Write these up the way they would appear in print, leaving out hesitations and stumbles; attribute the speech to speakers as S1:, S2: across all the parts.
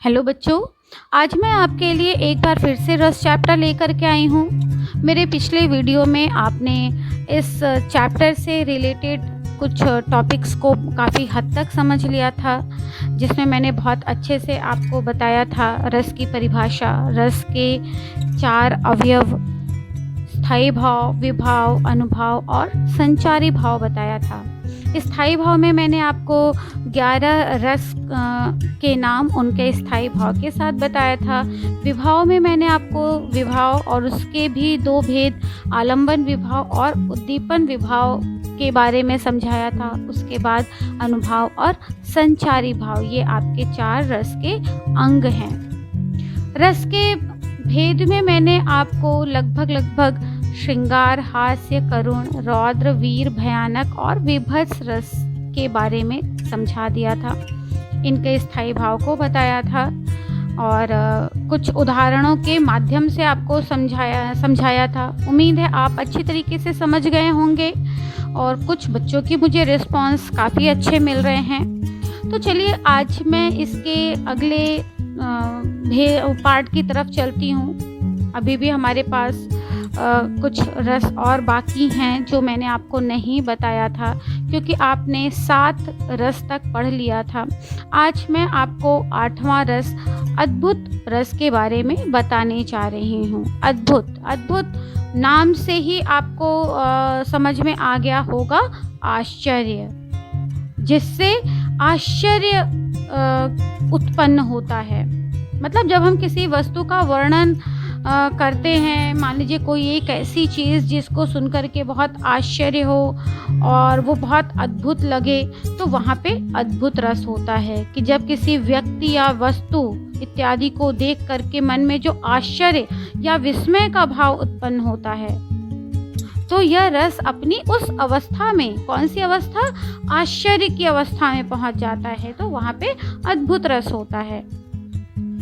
S1: Hello बच्चों, आज मैं आपके लिए एक बार फिर से रस चैप्टर लेकर के आई हूँ। मेरे पिछले वीडियो में आपने इस चैप्टर से रिलेटेड कुछ टॉपिक्स को काफ़ी हद तक समझ लिया था, जिसमें मैंने बहुत अच्छे से आपको बताया था रस की परिभाषा, रस के 4 अवयव, स्थायी भाव, विभाव, अनुभाव और संचारी भाव बताया था। स्थायी भाव में मैंने आपको 11 रस के नाम उनके स्थायी भाव के साथ बताया था। विभाव में मैंने आपको विभाव और उसके भी 2 भेद, आलंबन विभाव और उद्दीपन विभाव के बारे में समझाया था। उसके बाद अनुभाव और संचारी भाव, ये आपके 4 रस के अंग हैं। रस के भेद में मैंने आपको लगभग श्रृंगार, हास्य, करुण, रौद्र, वीर, भयानक और विभत्स रस के बारे में समझा दिया था। इनके स्थायी भाव को बताया था और कुछ उदाहरणों के माध्यम से आपको समझाया था। उम्मीद है आप अच्छी तरीके से समझ गए होंगे और कुछ बच्चों की मुझे रिस्पांस काफ़ी अच्छे मिल रहे हैं। तो चलिए आज मैं इसके अगले पार्ट की तरफ चलती हूँ। अभी भी हमारे पास कुछ रस और बाकी हैं जो मैंने आपको नहीं बताया था, क्योंकि आपने 7 रस तक पढ़ लिया था। आज मैं आपको 8वां रस, अद्भुत रस के बारे में बताने जा रही हूँ। अद्भुत नाम से ही आपको समझ में आ गया होगा आश्चर्य, जिससे आश्चर्य उत्पन्न होता है। मतलब जब हम किसी वस्तु का वर्णन करते हैं, मान लीजिए कोई एक ऐसी चीज़ जिसको सुनकर के बहुत आश्चर्य हो और वो बहुत अद्भुत लगे, तो वहाँ पे अद्भुत रस होता है। कि जब किसी व्यक्ति या वस्तु इत्यादि को देख करके मन में जो आश्चर्य या विस्मय का भाव उत्पन्न होता है, तो यह रस अपनी उस अवस्था में, कौन सी अवस्था, आश्चर्य की अवस्था में पहुँच जाता है, तो वहाँ पे अद्भुत रस होता है।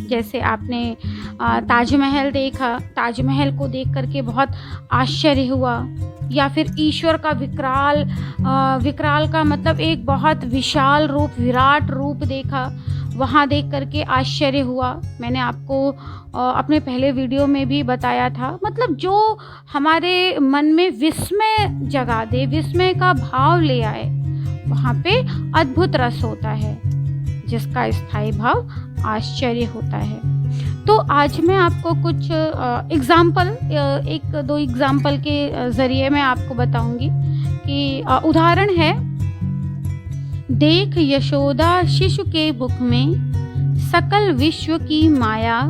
S1: जैसे आपने ताजमहल देखा, ताजमहल को देख करके बहुत आश्चर्य हुआ, या फिर ईश्वर का विकराल का मतलब एक बहुत विशाल रूप, विराट रूप देखा, वहाँ देख करके आश्चर्य हुआ। मैंने आपको अपने पहले वीडियो में भी बताया था। मतलब जो हमारे मन में विस्मय जगा दे, विस्मय का भाव ले आए, वहाँ पे अद्भुत रस होता है, जिसका स्थायी भाव आश्चर्य होता है। तो आज मैं आपको कुछ एग्जाम्पल, 1-2 एग्जाम्पल के ज़रिए मैं आपको बताऊंगी कि उदाहरण है। देख यशोदा शिशु के मुख में सकल विश्व की माया,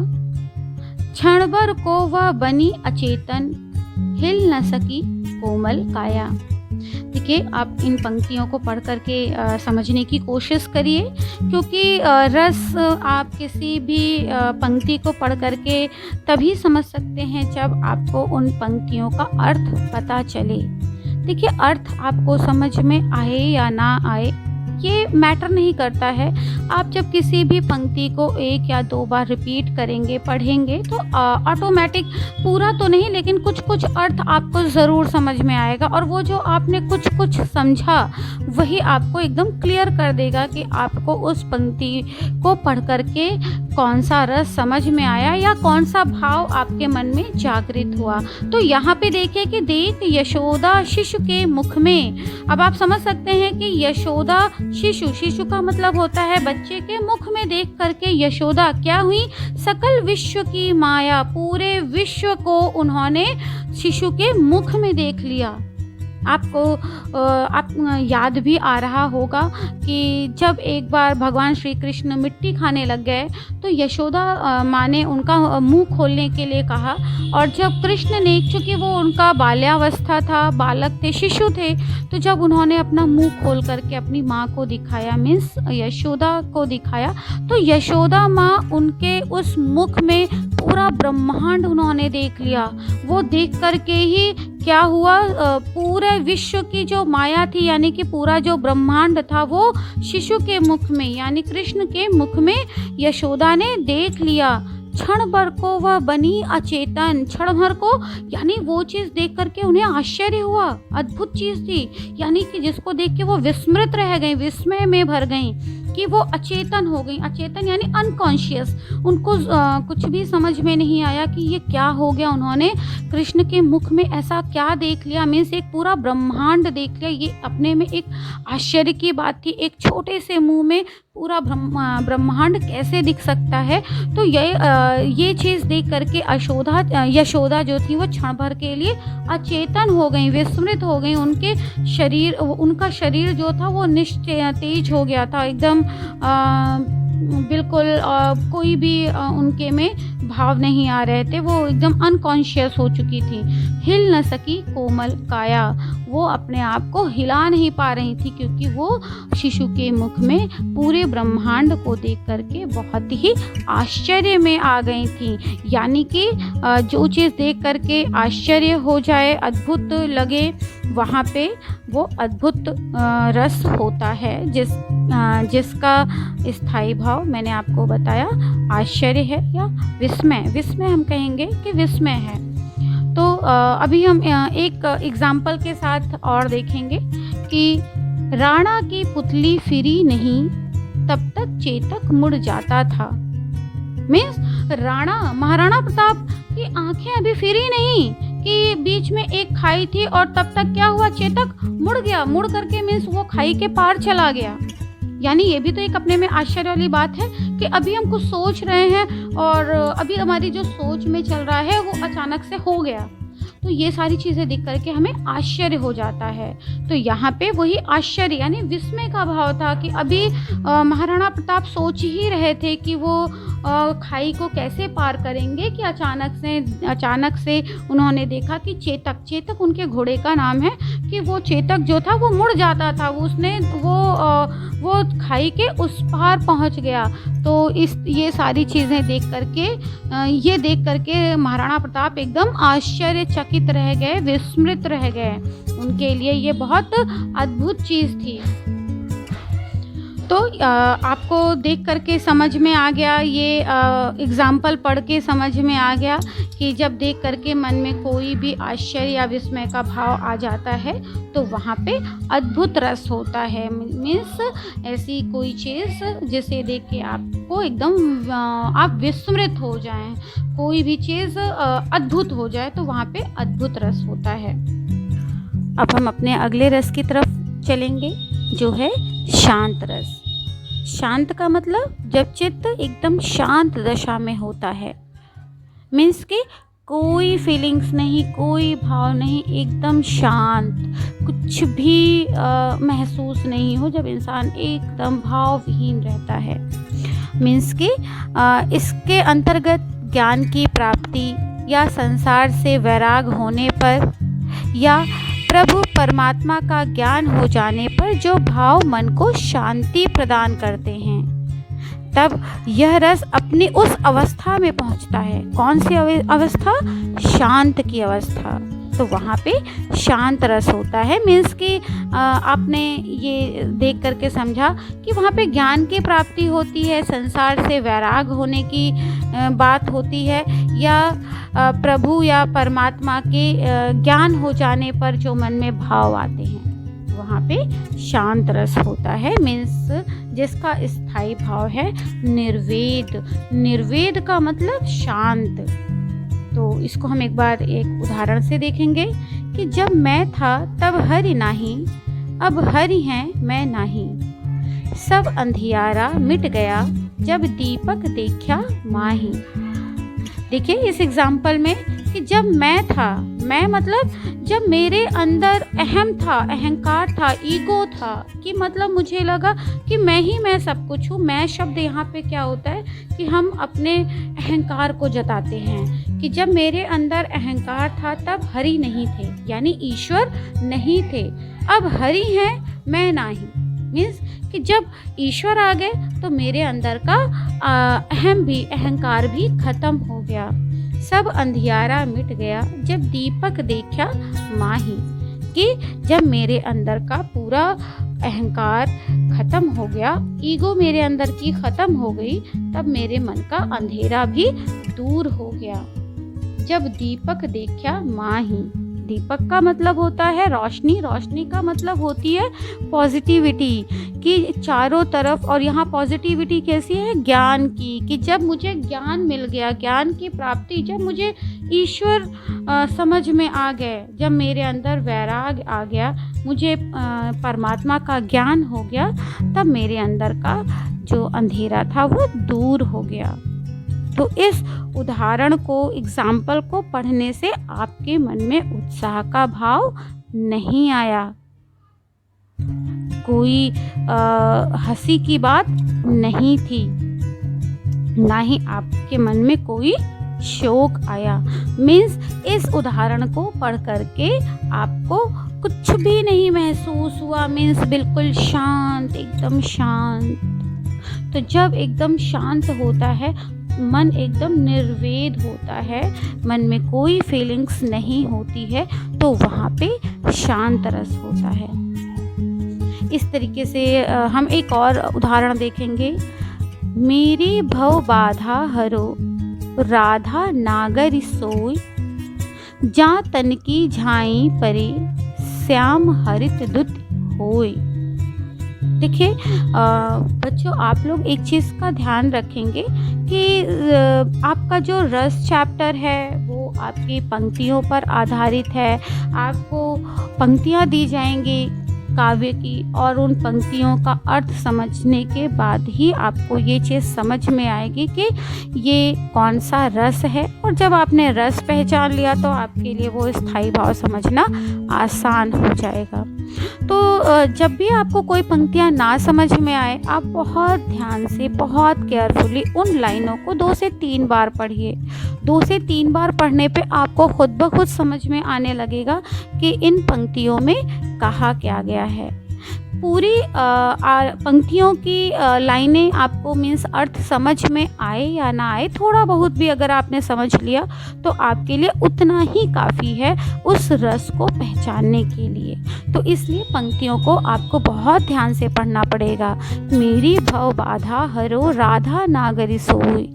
S1: क्षण भर को वह बनी अचेतन, हिल न सकी कोमल काया। देखिए, आप इन पंक्तियों को पढ़ करके समझने की कोशिश करिए, क्योंकि रस आप किसी भी पंक्ति को पढ़ करके तभी समझ सकते हैं जब आपको उन पंक्तियों का अर्थ पता चले। देखिए, अर्थ आपको समझ में आए या ना आए, ये मैटर नहीं करता है। आप जब किसी भी पंक्ति को 1 या 2 बार रिपीट करेंगे, पढ़ेंगे, तो ऑटोमेटिक, पूरा तो नहीं लेकिन कुछ अर्थ आपको ज़रूर समझ में आएगा, और वो जो आपने कुछ समझा वही आपको एकदम क्लियर कर देगा कि आपको उस पंक्ति को पढ़ करके कौन सा रस समझ में आया या कौन सा भाव आपके मन में जागृत हुआ। तो यहाँ पे देखिए कि देख यशोदा शिशु के मुख में। अब आप समझ सकते हैं कि यशोदा शिशु का मतलब होता है बच्चे के मुख में देख करके यशोदा क्या हुई, सकल विश्व की माया, पूरे विश्व को उन्होंने शिशु के मुख में देख लिया। आपको आप याद भी आ रहा होगा कि जब एक बार भगवान श्री कृष्ण मिट्टी खाने लग गए, तो यशोदा माँ ने उनका मुंह खोलने के लिए कहा, और जब कृष्ण ने, चूँकि वो उनका बाल्यावस्था था, बालक थे, शिशु थे, तो जब उन्होंने अपना मुंह खोल करके अपनी माँ को दिखाया, मीन्स यशोदा को दिखाया, तो यशोदा माँ उनके उस मुख में पूरा ब्रह्मांड उन्होंने देख लिया। वो देख करके ही क्या हुआ, पूरे विश्व की जो माया थी, यानी कि पूरा जो ब्रह्मांड था, वो शिशु के मुख में, यानी कृष्ण के मुख में यशोदा ने देख लिया। क्षण भर को वह बनी अचेतन, क्षण भर को यानी वो चीज़ देख करके उन्हें आश्चर्य हुआ, अद्भुत चीज़ थी, यानी कि जिसको देख के वो विस्मृत रह गई, विस्मय में भर गई कि वो अचेतन हो गई। अचेतन यानी अनकॉन्शियस। उनको कुछ भी समझ में नहीं आया कि ये क्या हो गया। उन्होंने कृष्ण के मुख में ऐसा क्या देख लिया, मीन्स एक पूरा ब्रह्मांड देख लिया। ये अपने में एक आश्चर्य की बात थी। एक छोटे से मुंह में पूरा ब्रह्मांड कैसे दिख सकता है। तो ये चीज़ देख करके यशोदा जो थी वो क्षण भर के लिए अचेतन हो गई, विस्मृत हो गई। उनका शरीर जो था वो निस्तेज हो गया था एकदम। बिल्कुल कोई भी उनके में भाव नहीं आ रहे थे। वो एकदम अनकॉन्शियस हो चुकी थी। हिल न सकी कोमल काया, वो अपने आप को हिला नहीं पा रही थी, क्योंकि वो शिशु के मुख में पूरे ब्रह्मांड को देख करके बहुत ही आश्चर्य में आ गई थी। यानी कि जो चीज़ देख करके आश्चर्य हो जाए, अद्भुत लगे, वहाँ पे वो अद्भुत रस होता है, जिसका स्थायी भाव मैंने आपको बताया आश्चर्य है या विस्मय हम कहेंगे कि विस्मय है। तो अभी हम एक एग्जाम्पल के साथ और देखेंगे कि राणा की पुतली फिरी नहीं, तब तक चेतक मुड़ जाता था। मीन्स महाराणा प्रताप की आंखें अभी फिरी नहीं कि बीच में एक खाई थी और तब तक क्या हुआ, चेतक मुड़ गया। मुड़ करके मीन्स वो खाई के पार चला गया। यानी ये भी तो एक अपने में आश्चर्य वाली बात है कि अभी हम कुछ सोच रहे हैं और अभी हमारी जो सोच में चल रहा है वो अचानक से हो गया। तो ये सारी चीज़ें देख करके हमें आश्चर्य हो जाता है। तो यहाँ पे वही आश्चर्य यानी विस्मय का भाव था कि अभी महाराणा प्रताप सोच ही रहे थे कि वो खाई को कैसे पार करेंगे कि अचानक से उन्होंने देखा कि चेतक उनके घोड़े का नाम है, कि वो चेतक जो था वो मुड़ जाता था। वो खाई के उस पार पहुंच गया। तो ये सारी चीज़ें देख करके महाराणा प्रताप एकदम आश्चर्यचकित रह गए, विस्मृत रह गए। उनके लिए ये बहुत अद्भुत चीज़ थी। तो आपको देख करके समझ में आ गया, ये एग्ज़ाम्पल पढ़ के समझ में आ गया कि जब देख करके मन में कोई भी आश्चर्य या विस्मय का भाव आ जाता है तो वहाँ पे अद्भुत रस होता है। मीन्स ऐसी कोई चीज़ जिसे देख के आपको एकदम आप विस्मृत हो जाएं, कोई भी चीज़ अद्भुत हो जाए तो वहाँ पे अद्भुत रस होता है। अब हम अपने अगले रस की तरफ चलेंगे, जो है शांत रस। शांत का मतलब जब चित्त एकदम शांत दशा में होता है। मीन्स कि कोई फीलिंग्स नहीं, कोई भाव नहीं, एकदम शांत, कुछ भी महसूस नहीं हो, जब इंसान एकदम भावहीन रहता है। मीन्स कि इसके अंतर्गत ज्ञान की प्राप्ति या संसार से वैराग होने पर या प्रभु परमात्मा का ज्ञान हो जाने पर जो भाव मन को शांति प्रदान करते हैं, तब यह रस अपनी उस अवस्था में पहुंचता है। कौन सी अवस्था? शांत की अवस्था। तो वहाँ पे शांत रस होता है। मीन्स कि आपने ये देख करके समझा कि वहाँ पे ज्ञान की प्राप्ति होती है, संसार से वैराग होने की बात होती है, या प्रभु या परमात्मा के ज्ञान हो जाने पर जो मन में भाव आते हैं, वहाँ पे शांत रस होता है। मीन्स जिसका स्थायी भाव है निर्वेद। निर्वेद का मतलब शांत। तो इसको हम एक बार एक उदाहरण से देखेंगे कि जब मैं था तब हरि नाही, अब हरि हैं मैं नाही, सब अंधियारा मिट गया जब दीपक देखा माही। देखिए इस एग्जाम्पल में कि जब मैं था, मैं मतलब जब मेरे अंदर अहम था, अहंकार था, ईगो था, कि मतलब मुझे लगा कि मैं सब कुछ हूँ। मैं शब्द यहाँ पे क्या होता है कि हम अपने अहंकार को जताते हैं कि जब मेरे अंदर अहंकार था तब हरि नहीं थे, यानी ईश्वर नहीं थे। अब हरि हैं मैं नहीं। मीन्स कि जब ईश्वर आ गए तो मेरे अंदर का अहंकार भी खत्म हो गया। सब अंधियारा मिट गया जब दीपक देखा माही, कि जब मेरे अंदर का पूरा अहंकार खत्म हो गया, ईगो मेरे अंदर की खत्म हो गई, तब मेरे मन का अंधेरा भी दूर हो गया। जब दीपक देखा माही, दीपक का मतलब होता है रोशनी, रोशनी का मतलब होती है पॉजिटिविटी कि चारों तरफ। और यहाँ पॉजिटिविटी कैसी है? ज्ञान की, कि जब मुझे ज्ञान मिल गया, ज्ञान की प्राप्ति, जब मुझे ईश्वर समझ में आ गए, जब मेरे अंदर वैराग आ गया, मुझे परमात्मा का ज्ञान हो गया, तब मेरे अंदर का जो अंधेरा था वो दूर हो गया। तो इस उदाहरण को, एग्जाम्पल को पढ़ने से आपके मन में उत्साह का भाव नहीं आया, कोई हंसी की बात नहीं थी, ना ही आपके मन में कोई शोक आया। मीन्स इस उदाहरण को पढ़ करके आपको कुछ भी नहीं महसूस हुआ। मीन्स बिल्कुल शांत, एकदम शांत। तो जब एकदम शांत होता है, मन एकदम निर्वेद होता है, मन में कोई फीलिंग्स नहीं होती है, तो वहाँ पे शांत रस होता है। इस तरीके से हम एक और उदाहरण देखेंगे। मेरी भव बाधा हरो, राधा नागर सोई, जा तन की झाई परे, श्याम हरित दुत होय। देखिए बच्चों, आप लोग एक चीज़ का ध्यान रखेंगे कि आपका जो रस चैप्टर है वो आपकी पंक्तियों पर आधारित है। आपको पंक्तियाँ दी जाएंगी काव्य की, और उन पंक्तियों का अर्थ समझने के बाद ही आपको ये चीज़ समझ में आएगी कि ये कौन सा रस है। और जब आपने रस पहचान लिया तो आपके लिए वो स्थायी भाव समझना आसान हो जाएगा। तो जब भी आपको कोई पंक्तियाँ ना समझ में आए, आप बहुत ध्यान से, बहुत केयरफुली उन लाइनों को 2 से 3 बार पढ़िए। 2 से 3 बार पढ़ने पे आपको खुद ब खुद समझ में आने लगेगा कि इन पंक्तियों में कहा क्या गया है। पूरी पंक्तियों की लाइनें आपको मीन्स अर्थ समझ में आए या ना आए, थोड़ा बहुत भी अगर आपने समझ लिया तो आपके लिए उतना ही काफ़ी है उस रस को पहचानने के लिए। तो इसलिए पंक्तियों को आपको बहुत ध्यान से पढ़ना पड़ेगा। मेरी भव बाधा हरो, राधा नागरी सोई,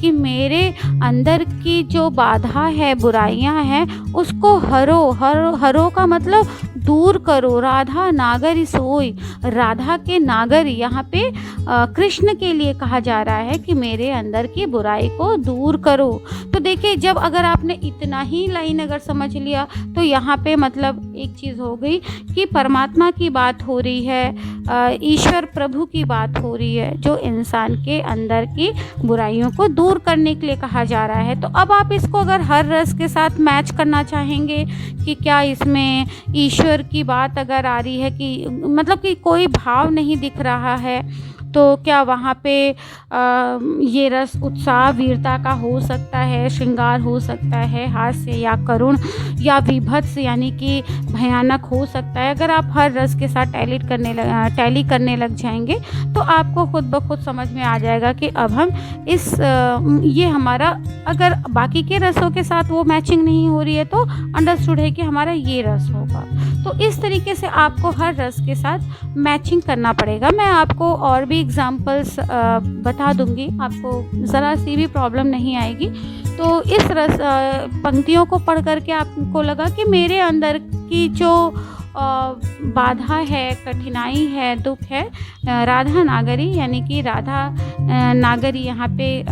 S1: कि मेरे अंदर की जो बाधा है, बुराइयां हैं, उसको हरो। हरो का मतलब दूर करो। राधा नागरी सोई, राधा के नागर यहाँ पे कृष्ण के लिए कहा जा रहा है कि मेरे अंदर की बुराई को दूर करो। तो देखिए, जब अगर आपने इतना ही लाइन अगर समझ लिया तो यहाँ पे मतलब एक चीज़ हो गई कि परमात्मा की बात हो रही है, ईश्वर प्रभु की बात हो रही है, जो इंसान के अंदर की बुराइयों को दूर करने के लिए कहा जा रहा है। तो अब आप इसको अगर हर रस के साथ मैच करना चाहेंगे कि क्या इसमें ईश्वर की बात अगर आ रही है कि मतलब कि कोई भाव नहीं दिख रहा है, तो क्या वहाँ पे ये रस उत्साह वीरता का हो सकता है, श्रृंगार हो सकता है, हास्य या करुण या विभत्स यानी कि भयानक हो सकता है। अगर आप हर रस के साथ टैली करने लग जाएंगे तो आपको खुद ब खुद समझ में आ जाएगा कि अब हम ये हमारा, अगर बाकी के रसों के साथ वो मैचिंग नहीं हो रही है तो अंडरस्टूड है कि हमारा ये रस होगा। तो इस तरीके से आपको हर रस के साथ मैचिंग करना पड़ेगा। मैं आपको और भी एग्जाम्पल्स बता दूंगी, आपको ज़रा सी भी प्रॉब्लम नहीं आएगी। तो इस रस पंक्तियों को पढ़ करके आपको लगा कि मेरे अंदर की जो बाधा है, कठिनाई है, दुख है, राधा नागरी यानी कि राधा नागरी यहाँ पे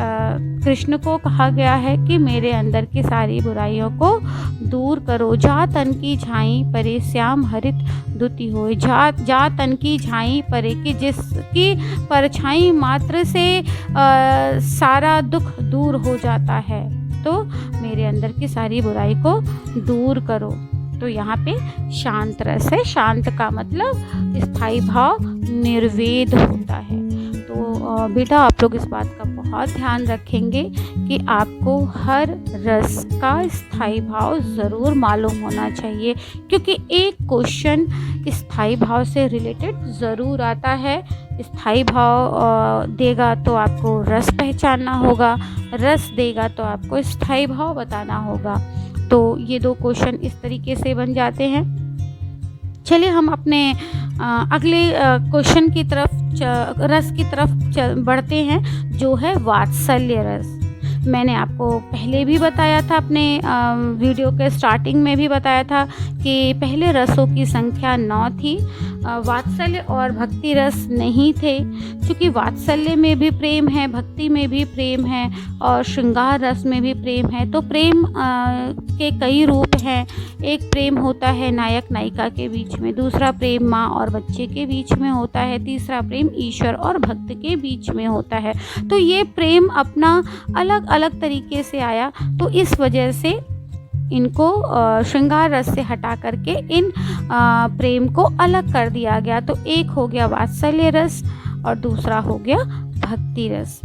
S1: कृष्ण को कहा गया है कि मेरे अंदर की सारी बुराइयों को दूर करो। जा तन की झाई परे, श्याम हरित दुति होए। जा तन की झाई परे, कि जिसकी परछाई मात्र से सारा दुख दूर हो जाता है, तो मेरे अंदर की सारी बुराई को दूर करो। तो यहाँ पे शांत रस है। शांत का मतलब स्थायी भाव, निर्वेद होता है। तो बेटा, आप लोग इस बात का बहुत ध्यान रखेंगे कि आपको हर रस का स्थायी भाव ज़रूर मालूम होना चाहिए, क्योंकि एक क्वेश्चन स्थायी भाव से रिलेटेड ज़रूर आता है। स्थायी भाव देगा तो आपको रस पहचानना होगा, रस देगा तो आपको स्थायी भाव बताना होगा। तो ये 2 क्वेश्चन इस तरीके से बन जाते हैं। चलिए हम अपने अगले क्वेश्चन की तरफ, रस की तरफ बढ़ते हैं, जो है वात्सल्य रस। मैंने आपको पहले भी बताया था, अपने वीडियो के स्टार्टिंग में भी बताया था कि पहले रसों की संख्या 9 थी। वात्सल्य और भक्ति रस नहीं थे, क्योंकि वात्सल्य में भी प्रेम है, भक्ति में भी प्रेम है और श्रृंगार रस में भी प्रेम है। तो प्रेम के कई रूप हैं। एक प्रेम होता है नायक नायिका के बीच में, दूसरा प्रेम माँ और बच्चे के बीच में होता है, तीसरा प्रेम ईश्वर और भक्त के बीच में होता है। तो ये प्रेम अपना अलग अलग तरीके से आया, तो इस वजह से इनको श्रृंगार रस से हटा करके इन प्रेम को अलग कर दिया गया। तो एक हो गया वात्सल्य रस और दूसरा हो गया भक्ति रस।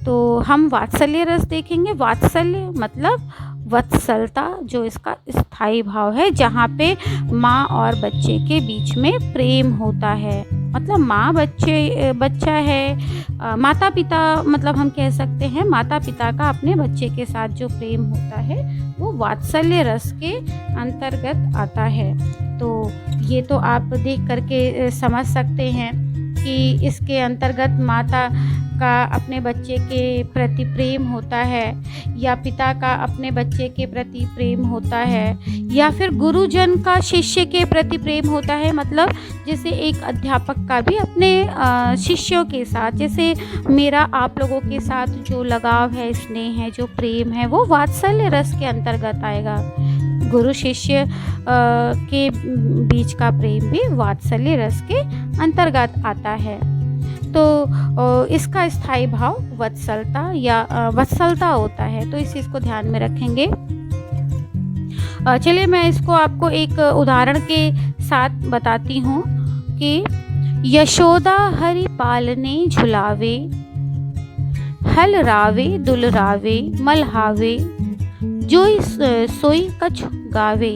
S1: तो हम वात्सल्य रस देखेंगे। वात्सल्य मतलब वत्सलता, जो इसका स्थायी भाव है, जहाँ पे माँ और बच्चे के बीच में प्रेम होता है। मतलब माँ बच्चा है, माता पिता, मतलब हम कह सकते हैं माता पिता का अपने बच्चे के साथ जो प्रेम होता है वो वात्सल्य रस के अंतर्गत आता है। तो ये तो आप देख करके समझ सकते हैं कि इसके अंतर्गत माता का अपने बच्चे के प्रति प्रेम होता है, या पिता का अपने बच्चे के प्रति प्रेम होता है, या फिर गुरुजन का शिष्य के प्रति प्रेम होता है। मतलब जैसे एक अध्यापक का भी अपने शिष्यों के साथ, जैसे मेरा आप लोगों के साथ जो लगाव है, स्नेह है, जो प्रेम है, वो वात्सल्य रस के अंतर्गत आएगा। गुरु शिष्य के बीच का प्रेम भी वात्सल्य रस के अंतर्गत आता है। तो इसका स्थायी भाव वत्सलता या वत्सलता होता है। तो इस चीज़ को ध्यान में रखेंगे। चलिए मैं इसको आपको एक उदाहरण के साथ बताती हूँ कि यशोदा हरि पालने झुलावे, हल रावे दुलरावे मलहावे, जोई सोई कछ गावे।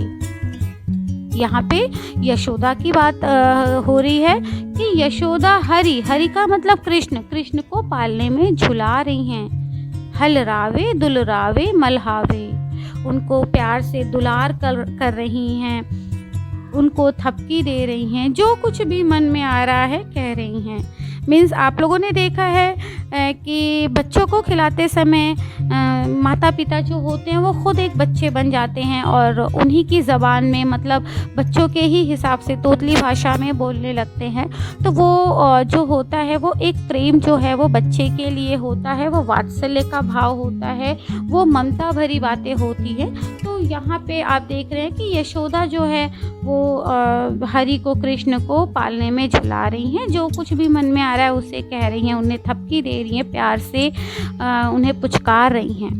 S1: यहाँ पे यशोदा की बात हो रही है कि यशोदा हरि का मतलब कृष्ण को पालने में झुला रही हैं। हल रावे दुलरावे मलहावे, उनको प्यार से दुलार कर रही हैं, उनको थपकी दे रही हैं, जो कुछ भी मन में आ रहा है कह रही हैं। मीन्स आप लोगों ने देखा है कि बच्चों को खिलाते समय माता पिता जो होते हैं वो खुद एक बच्चे बन जाते हैं और उन्हीं की ज़बान में, मतलब बच्चों के ही हिसाब से तोतली भाषा में बोलने लगते हैं। तो वो जो होता है वो एक प्रेम जो है वो बच्चे के लिए होता है, वो वात्सल्य का भाव होता है, वो ममता भरी बातें होती हैं। तो यहाँ पे आप देख रहे हैं कि यशोदा जो है वो हरि को, कृष्ण को पालने में झुला रही हैं, जो कुछ भी मन में आ रहा है उसे कह रही हैं, उन्हें थपकी दे रही हैं, प्यार से उन्हें पुचकार रही हैं।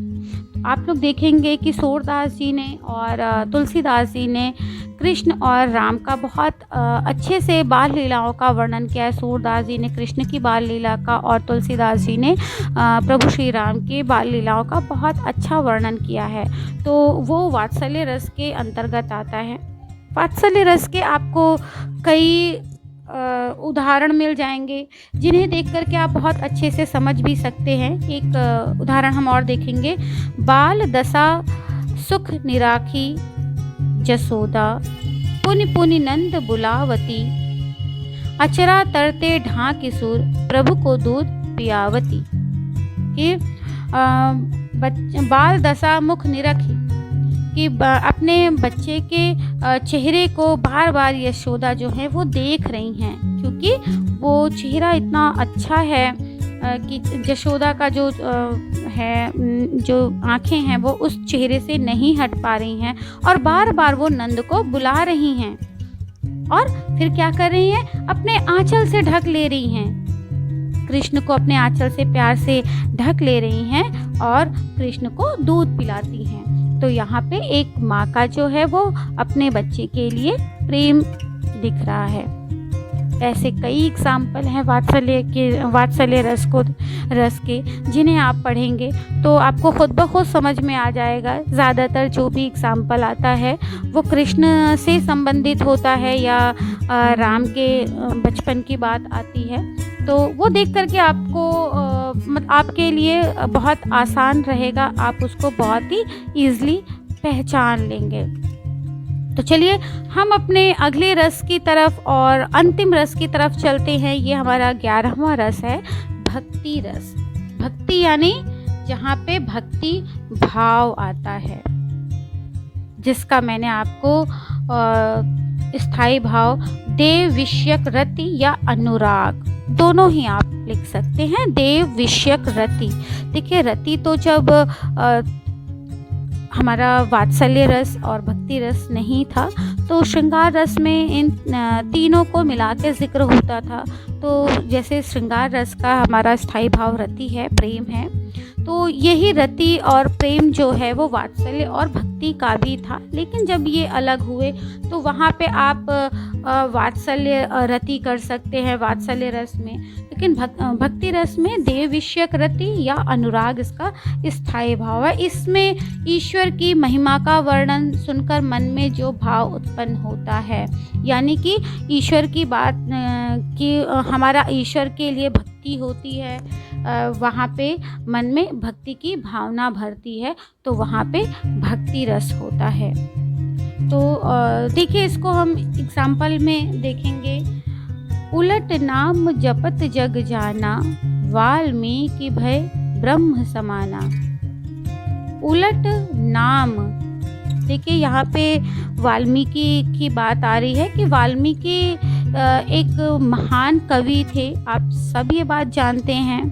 S1: आप लोग देखेंगे कि सूरदास जी ने और तुलसीदास जी ने कृष्ण और राम का बहुत अच्छे से बाल लीलाओं का वर्णन किया है। सूरदास जी ने कृष्ण की बाल लीला का और तुलसीदास जी ने प्रभु श्री राम की बाल लीलाओं का बहुत अच्छा वर्णन किया है। तो वो वात्सल्य रस के अंतर्गत आता है। वात्सल्य रस के आपको कई उदाहरण मिल जाएंगे जिन्हें देख करके आप बहुत अच्छे से समझ भी सकते हैं। एक उदाहरण हम और देखेंगे। बाल दशा सुख निराखी जसोदा, पुनि पुनि नंद बुलावती, अचरा तरते ढाक सुर प्रभु को दूध पियावती। कि बाल दशा मुख निरखी, कि अपने बच्चे के चेहरे को बार बार यशोदा जो है वो देख रही हैं, क्योंकि वो चेहरा इतना अच्छा है कि यशोदा का जो है, जो आँखें हैं वो उस चेहरे से नहीं हट पा रही हैं और बार बार वो नंद को बुला रही हैं। और फिर क्या कर रही हैं? अपने आंचल से ढक ले रही हैं, कृष्ण को अपने आंचल से प्यार से ढक ले रही हैं और कृष्ण को दूध पिलाती हैं। तो यहाँ पे एक माँ का जो है वो अपने बच्चे के लिए प्रेम दिख रहा है। ऐसे कई एग्जाम्पल हैं वात्सल्य रस के जिन्हें आप पढ़ेंगे तो आपको खुद ब खुद समझ में आ जाएगा। ज़्यादातर जो भी एग्जाम्पल आता है वो कृष्ण से संबंधित होता है या राम के बचपन की बात आती है। तो वो देख करके आपके लिए बहुत आसान रहेगा, आप उसको बहुत ही ईज़िली पहचान लेंगे। तो चलिए हम अपने अगले रस की तरफ और अंतिम रस की तरफ चलते हैं। ये हमारा 11वां रस है, भक्ति रस। भक्ति यानी जहाँ पे भक्ति भाव आता है, जिसका मैंने आपको स्थायी भाव देव विषयक रति या अनुराग दोनों ही आप लिख सकते हैं। देव विषयक रति, देखिए रति तो जब हमारा वात्सल्य रस और भक्ति रस नहीं था तो श्रृंगार रस में इन तीनों को मिला के जिक्र होता था। तो जैसे श्रृंगार रस का हमारा स्थायी भाव रति है, प्रेम है, तो यही रति और प्रेम जो है वो वात्सल्य और भक्ति का भी था। लेकिन जब ये अलग हुए तो वहाँ पे आप वात्सल्य रति कर सकते हैं वात्सल्य रस में, लेकिन भक्ति रस में देव विषयक रति या अनुराग इसका स्थायी भाव है। इसमें ईश्वर की महिमा का वर्णन सुनकर मन में जो भाव उत्पन्न होता है, यानी कि ईश्वर की बात कि हमारा ईश्वर के लिए भक्ति होती है, वहाँ पे मन में भक्ति की भावना भरती है, तो वहाँ पे भक्ति रस होता है। तो देखिए इसको हम एग्जाम्पल में देखेंगे। उलट नाम जपत जग जाना, वाल्मीकि भय ब्रह्म समाना। उलट नाम, देखिए यहाँ पे वाल्मीकि की बात आ रही है कि वाल्मीकि एक महान कवि थे, आप सब ये बात जानते हैं,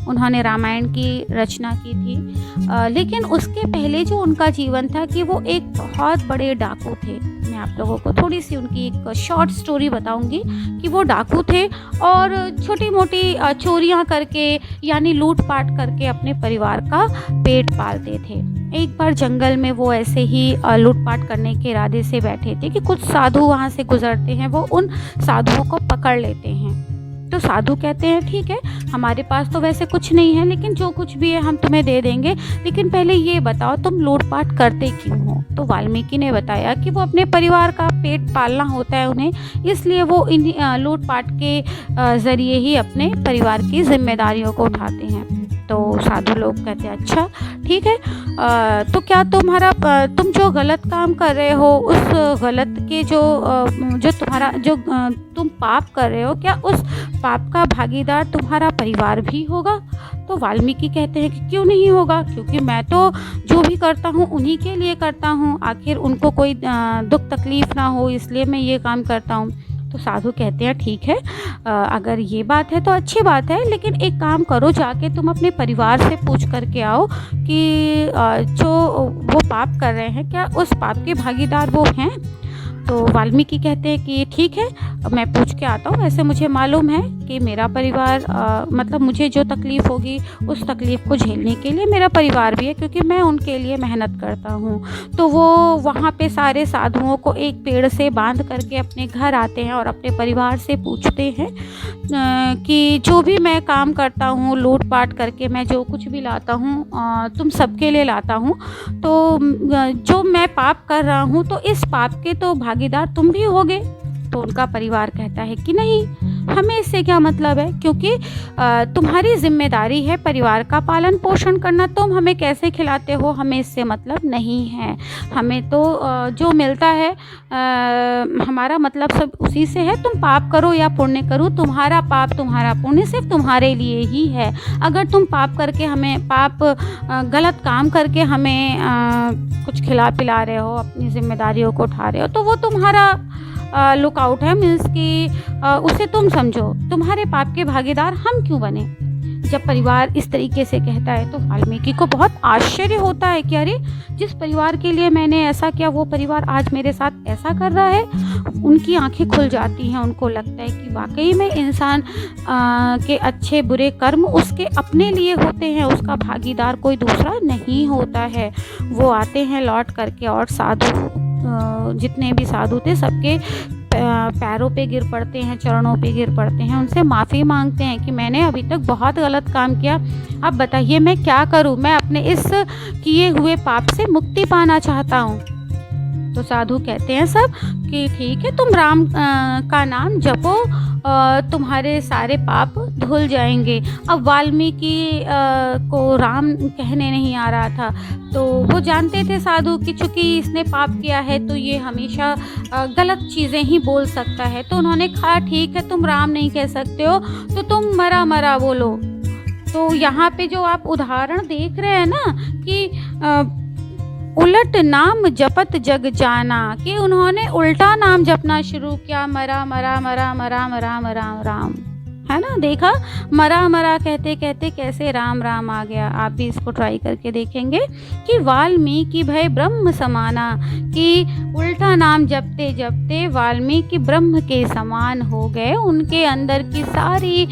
S1: उन्होंने रामायण की रचना की थी। लेकिन उसके पहले जो उनका जीवन था कि वो एक बहुत बड़े डाकू थे। मैं आप लोगों को थोड़ी सी उनकी एक शॉर्ट स्टोरी बताऊंगी कि वो डाकू थे और छोटी मोटी चोरियां करके यानी लूटपाट करके अपने परिवार का पेट पालते थे। एक बार जंगल में वो ऐसे ही लूटपाट करने के इरादे से बैठे थे कि कुछ साधु वहाँ से गुजरते हैं, वो उन साधुओं को पकड़ लेते हैं। तो साधु कहते हैं ठीक है, हमारे पास तो वैसे कुछ नहीं है, लेकिन जो कुछ भी है हम तुम्हें दे देंगे, लेकिन पहले ये बताओ तुम लूटपाट करते क्यों हो। तो वाल्मीकि ने बताया कि वो अपने परिवार का पेट पालना होता है उन्हें, इसलिए वो इन लूटपाट के ज़रिए ही अपने परिवार की जिम्मेदारियों को उठाते हैं। तो साधु लोग कहते हैं अच्छा ठीक है, तो क्या तुम जो गलत काम कर रहे हो उस गलत के जो तुम पाप कर रहे हो, क्या उस पाप का भागीदार तुम्हारा परिवार भी होगा। तो वाल्मीकि कहते हैं कि क्यों नहीं होगा, क्योंकि मैं तो जो भी करता हूँ उन्हीं के लिए करता हूँ, आखिर उनको कोई दुख तकलीफ़ ना हो इसलिए मैं ये काम करता हूँ। तो साधु कहते हैं ठीक है, अगर ये बात है तो अच्छी बात है, लेकिन एक काम करो, जाके तुम अपने परिवार से पूछ करके आओ कि जो वो पाप कर रहे हैं क्या उस पाप के भागीदार वो हैं। तो वाल्मीकि कहते हैं कि ठीक है, मैं पूछ के आता हूँ। वैसे मुझे मालूम है कि मेरा परिवार मतलब मुझे जो तकलीफ़ होगी उस तकलीफ़ को झेलने के लिए मेरा परिवार भी है, क्योंकि मैं उनके लिए मेहनत करता हूँ। तो वो वहाँ पे सारे साधुओं को एक पेड़ से बांध करके अपने घर आते हैं और अपने परिवार से पूछते हैं कि जो भी मैं काम करता हूँ, लूटपाट करके मैं जो कुछ भी लाता हूँ तुम सबके लिए लाता हूँ, तो जो मैं पाप कर रहा हूँ तो इस पाप के तो भागीदार तुम भी होगे। तो उनका परिवार कहता है कि नहीं, हमें इससे क्या मतलब है, क्योंकि तुम्हारी जिम्मेदारी है परिवार का पालन पोषण करना, तुम हमें कैसे खिलाते हो हमें इससे मतलब नहीं है। हमें तो जो मिलता है हमारा मतलब सब उसी से है। तुम पाप करो या पुण्य करो, तुम्हारा पाप तुम्हारा पुण्य सिर्फ तुम्हारे लिए ही है। अगर तुम पाप करके हमें गलत काम करके हमें कुछ खिला पिला रहे हो, अपनी जिम्मेदारियों को उठा रहे हो, तो वो तुम्हारा लुकआउट है, मीन्स कि उसे तुम समझो, तुम्हारे पाप के भागीदार हम क्यों बने। जब परिवार इस तरीके से कहता है तो वाल्मीकि को बहुत आश्चर्य होता है कि अरे जिस परिवार के लिए मैंने ऐसा किया वो परिवार आज मेरे साथ ऐसा कर रहा है। उनकी आंखें खुल जाती हैं, उनको लगता है कि वाकई में इंसान के अच्छे बुरे कर्म उसके अपने लिए होते हैं, उसका भागीदार कोई दूसरा नहीं होता है। वो आते हैं लौट करके और साधु जितने भी साधु थे सबके पैरों पे गिर पड़ते हैं, चरणों पे गिर पड़ते हैं, उनसे माफ़ी मांगते हैं कि मैंने अभी तक बहुत गलत काम किया, अब बताइए मैं क्या करूं, मैं अपने इस किए हुए पाप से मुक्ति पाना चाहता हूं। तो साधु कहते हैं सब कि ठीक है, तुम राम का नाम जपो, तुम्हारे सारे पाप धुल जाएंगे। अब वाल्मीकि को राम कहने नहीं आ रहा था, तो वो जानते थे साधु कि चूँकि इसने पाप किया है तो ये हमेशा गलत चीज़ें ही बोल सकता है। तो उन्होंने कहा ठीक है, तुम राम नहीं कह सकते हो तो तुम मरा मरा बोलो। तो यहाँ पे जो आप उदाहरण देख रहे हैं ना कि उलट नाम जपत जग जाना, कि उन्होंने उल्टा नाम जपना शुरू किया, मरा मरा मरा मरा मरा मरा राम, है ना। देखा, मरा मरा कहते कहते कैसे राम राम आ गया। आप भी इसको ट्राई करके देखेंगे कि वाल्मीकि भय ब्रह्म समाना, कि उल्टा नाम जपते जपते वाल्मीकि ब्रह्म के समान हो गए। उनके अंदर की सारी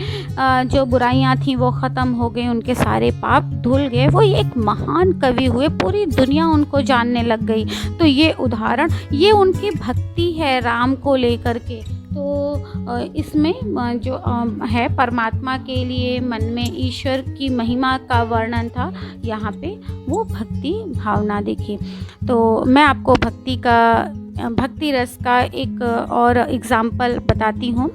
S1: जो बुराइयां थी वो ख़त्म हो गई, उनके सारे पाप धुल गए, वो एक महान कवि हुए, पूरी दुनिया उनको जानने लग गई। तो ये उदाहरण, ये उनकी भक्ति है राम को लेकर के। तो इसमें जो है परमात्मा के लिए मन में ईश्वर की महिमा का वर्णन था, यहाँ पे वो भक्ति भावना देखी। तो मैं आपको भक्ति रस का एक और एग्जाम्पल बताती हूँ।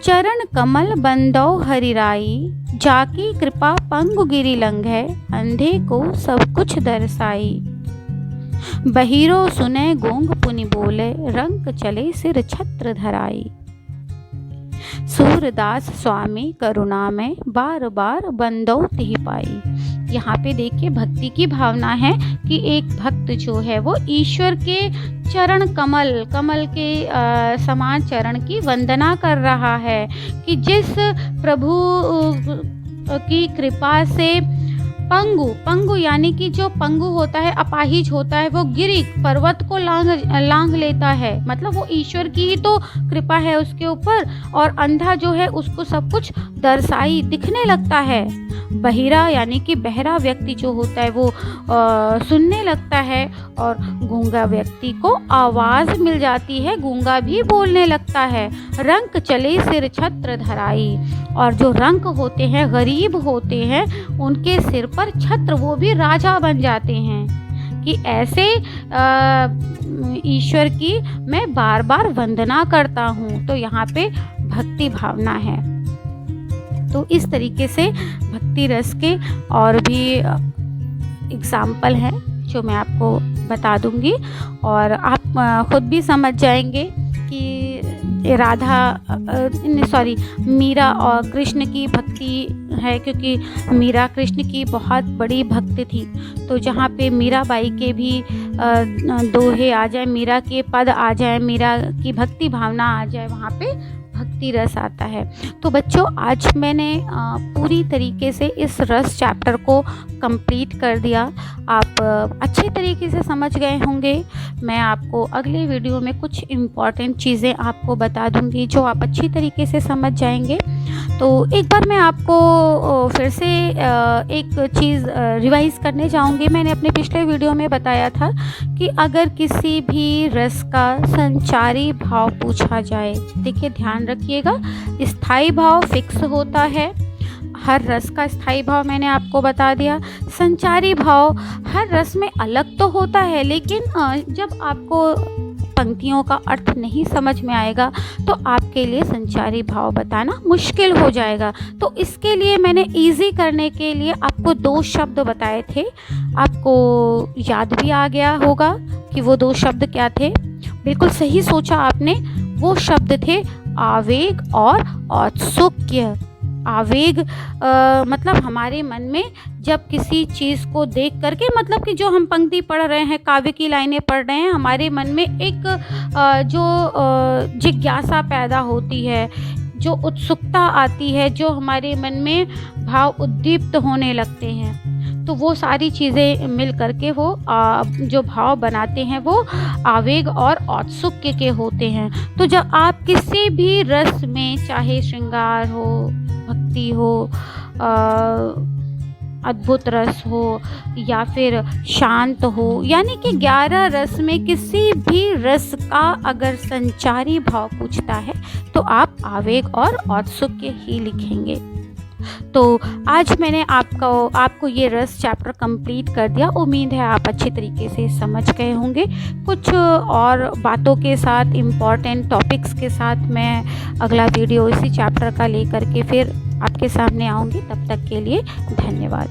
S1: चरण कमल बंदौ हरिराई, जाकी कृपा पंगु गिरि लंघै, अंधे को सब कुछ दर्शाई। बहिरो सुने गूंग पुनि बोले, रंक चले सिर छत्र धराई। सूरदास स्वामी करुणा में, बार बार बंदौ तिहि पाई। यहाँ पे देखिए भक्ति की भावना है कि एक भक्त जो है वो ईश्वर के चरण कमल के समान चरण की वंदना कर रहा है, कि जिस प्रभु की कृपा से पंगु यानी कि जो पंगु होता है, अपाहिज होता है, वो गिरि पर्वत को लांघ लेता है, मतलब वो ईश्वर की ही तो कृपा है उसके ऊपर। और अंधा जो है उसको सब कुछ दर्शाई दिखने लगता है। बहिरा यानी कि बहरा व्यक्ति जो होता है वो सुनने लगता है, और गूंगा व्यक्ति को आवाज़ मिल जाती है, गूंगा भी बोलने लगता है। रंक चले सिर छत्र धराई, और जो रंक होते हैं, गरीब होते हैं, उनके सिर पर छत्र, वो भी राजा बन जाते हैं। कि ऐसे ईश्वर की मैं बार बार वंदना करता हूँ। तो यहाँ पे भक्ति भावना है। तो इस तरीके से भक्ति रस के और भी एग्जाम्पल हैं जो मैं आपको बता दूंगी, और आप खुद भी समझ जाएंगे कि मीरा और कृष्ण की भक्ति है, क्योंकि मीरा कृष्ण की बहुत बड़ी भक्त थी। तो जहाँ पे मीराबाई के भी दोहे आ जाए, मीरा के पद आ जाए, मीरा की भक्ति भावना आ जाए, वहाँ पे भक्ति रस आता है। तो बच्चों, आज मैंने पूरी तरीके से इस रस चैप्टर को कंप्लीट कर दिया। आप अच्छे तरीके से समझ गए होंगे। मैं आपको अगले वीडियो में कुछ इम्पॉर्टेंट चीज़ें आपको बता दूंगी जो आप अच्छी तरीके से समझ जाएंगे। तो एक बार मैं आपको फिर से एक चीज़ रिवाइज़ करने जाऊंगी। मैंने अपने पिछले वीडियो में बताया था कि अगर किसी भी रस का संचारी भाव पूछा जाए, देखिए ध्यान रखिएगा, स्थायी भाव फिक्स होता है। हर रस का स्थायी भाव मैंने आपको बता दिया। संचारी भाव हर रस में अलग तो होता है, लेकिन जब आपको पंक्तियों का अर्थ नहीं समझ में आएगा तो आपके लिए संचारी भाव बताना मुश्किल हो जाएगा। तो इसके लिए मैंने इजी करने के लिए आपको 2 शब्द बताए थे। आपको याद भी आ गया होगा कि वो 2 शब्द क्या थे। बिल्कुल सही सोचा आपने। वो शब्द थे आवेग और औत्सुक्य। आवेग मतलब हमारे मन में जब किसी चीज़ को देख करके, मतलब कि जो हम पंक्ति पढ़ रहे हैं, काव्य की लाइनें पढ़ रहे हैं, हमारे मन में एक जो जिज्ञासा पैदा होती है, जो उत्सुकता आती है, जो हमारे मन में भाव उद्दीप्त होने लगते हैं, तो वो सारी चीज़ें मिल करके वो जो भाव बनाते हैं वो आवेग और औत्सुक्य के होते हैं। तो जब आप किसी भी रस में, चाहे श्रृंगार हो, भक्ति हो, अद्भुत रस हो या फिर शांत हो, यानी कि 11 रस में किसी भी रस का अगर संचारी भाव पूछता है तो आप आवेग और औत्सुक्य ही लिखेंगे। तो आज मैंने आपको ये रस चैप्टर कंप्लीट कर दिया। उम्मीद है आप अच्छी तरीके से समझ गए होंगे। कुछ और बातों के साथ, इम्पॉर्टेंट टॉपिक्स के साथ मैं अगला वीडियो इसी चैप्टर का लेकर के फिर आपके सामने आऊँगी। तब तक के लिए धन्यवाद।